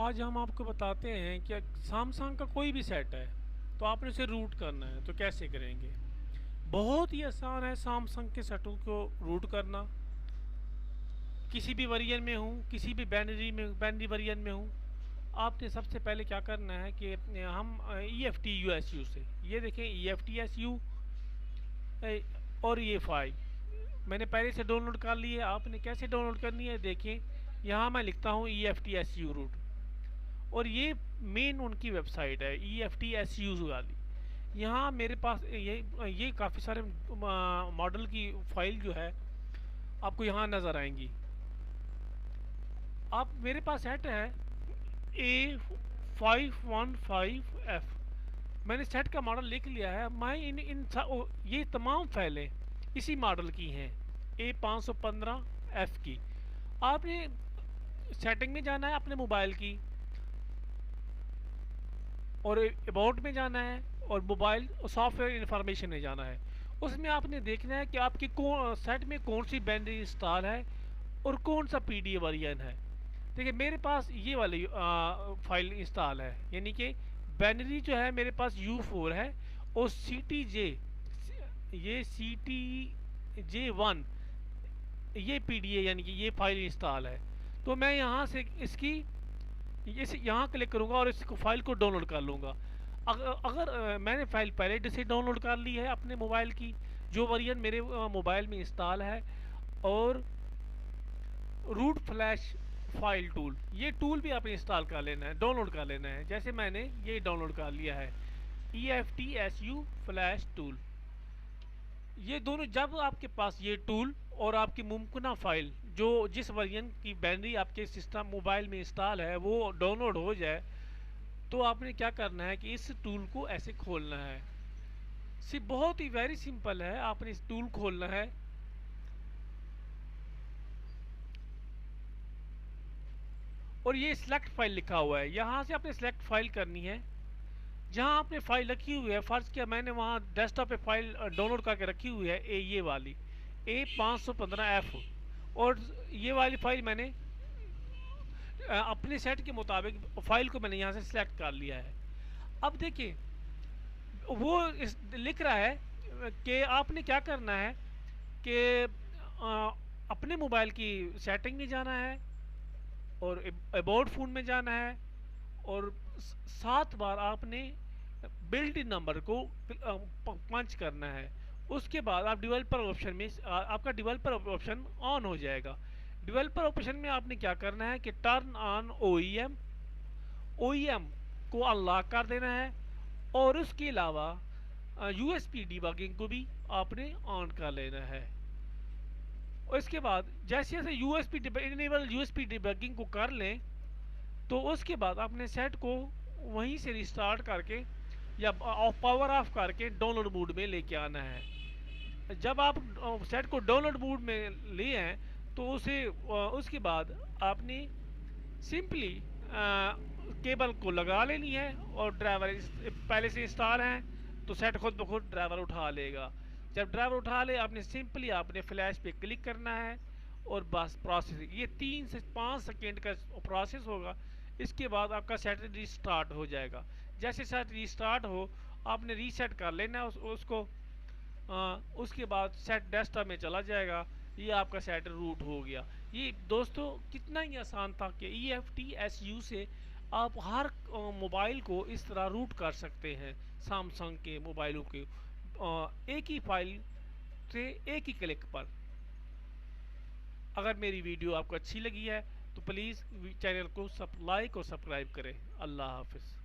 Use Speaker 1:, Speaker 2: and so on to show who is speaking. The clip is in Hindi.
Speaker 1: आज हम आपको बताते हैं कि सैमसंग का कोई भी सेट है तो आपने उसे रूट करना है तो कैसे करेंगे। बहुत ही आसान है सैमसंग के सेटों को रूट करना। किसी भी वेरिएंट में हूँ, किसी भी बाइनरी वेरिएंट में हूँ, आपने सबसे पहले क्या करना है कि हम ई F T U S U से, ये देखें ई एफ टी एस यू और ये फाइल मैंने पहले से डाउनलोड कर ली है। आपने कैसे डाउनलोड करनी है देखें, यहाँ मैं लिखता हूँ E F T S U root और ये मेन उनकी वेबसाइट है E F T S U वाली। यहाँ मेरे पास ये काफ़ी सारे मॉडल की फाइल जो है आपको यहाँ नज़र आएंगी। आप मेरे पास सेट है A515F। मैंने सेट का मॉडल लिख लिया है। मैं ये तमाम फाइलें इसी मॉडल की हैं, A515F की। आपने सेटिंग में जाना है अपने मोबाइल की और अबाउट में जाना है और मोबाइल सॉफ्टवेयर इंफॉर्मेशन में जाना है। उसमें आपने देखना है कि आपकी सेट में कौन सी बाइनरी इंस्टॉल है और कौन सा पीडीए वेरिएंट है। देखिए मेरे पास ये वाली फाइल इंस्टॉल है, यानी कि बाइनरी जो है मेरे पास U4 है और CTJ1 ये पीडीए यानी कि ये फाइल इंस्टॉल है। तो मैं यहाँ से इसकी इस यहाँ क्लिक करूँगा और इसको फाइल को डाउनलोड कर लूँगा। अगर मैंने फाइल पहले से डाउनलोड कर ली है अपने मोबाइल की, जो वेरिएंट मेरे मोबाइल में इंस्टॉल है, और रूट फ्लैश फाइल टूल, ये टूल भी आप इंस्टॉल कर लेना है, डाउनलोड कर लेना है। जैसे मैंने ये डाउनलोड कर लिया है EFTSU फ्लैश टूल। ये दोनों जब आपके पास ये टूल और आपकी मुमकिन फाइल जो जिस वेरिएंट की बाइनरी आपके सिस्टम मोबाइल में इंस्टॉल है वो डाउनलोड हो जाए, तो आपने क्या करना है कि इस टूल को ऐसे खोलना है। सिर्फ बहुत ही वेरी सिंपल है, आपने इस टूल खोलना है और ये सिलेक्ट फाइल लिखा हुआ है, यहाँ से आपने सिलेक्ट फाइल करनी है। जहाँ आपने फाइल रखी हुई है, फ़र्ज़ किया मैंने वहाँ डेस्कटॉप पे फाइल डाउनलोड करके रखी हुई है ये वाली A515F, और ये वाली फाइल मैंने अपने सेट के मुताबिक फाइल को मैंने यहाँ से सिलेक्ट कर लिया है। अब देखिए वो लिख रहा है कि आपने क्या करना है कि अपने मोबाइल की सेटिंग में जाना है और अबाउट फ़ोन में जाना है और 7 बार आपने बिल्ट इन नंबर को पंच करना है। उसके बाद आप डेवलपर ऑप्शन में आपका डेवलपर ऑप्शन ऑन हो जाएगा। डेवलपर ऑप्शन में आपने क्या करना है कि टर्न ऑन OEM को अनलॉक कर देना है और उसके अलावा USB डिबगिंग को भी आपने ऑन कर लेना है। और इसके बाद जैसे जैसे USB डिबगिंग को कर लें तो उसके बाद आपने सेट को वहीं से रिस्टार्ट करके या पावर ऑफ करके डाउनलोड मोड में लेके आना है। जब आप सेट को डाउनलोड मोड में लिए हैं तो उसके बाद आपने सिंपली केबल को लगा लेनी है और ड्राइवर पहले से इंस्टॉल है तो सेट खुद ब खुद ड्राइवर उठा लेगा। जब ड्राइवर उठा ले आपने सिंपली आपने फ्लैश पे क्लिक करना है और बस प्रोसेस, ये 3 से 5 सेकेंड का प्रोसेस होगा। इसके बाद आपका सेट रिस्टार्ट हो जाएगा। जैसे सेट रिस्टार्ट हो आपने रीसेट कर लेना है उसको। उसके बाद सेट डेस्कटॉप में चला जाएगा। ये आपका सेट रूट हो गया। ये दोस्तों कितना ही आसान था कि EFTSU से आप हर मोबाइल को इस तरह रूट कर सकते हैं। सैमसंग के मोबाइलों के एक ही फाइल से एक ही क्लिक पर। अगर मेरी वीडियो आपको अच्छी लगी है तो प्लीज़ चैनल को लाइक और सब्सक्राइब करें। अल्लाह हाफिज़।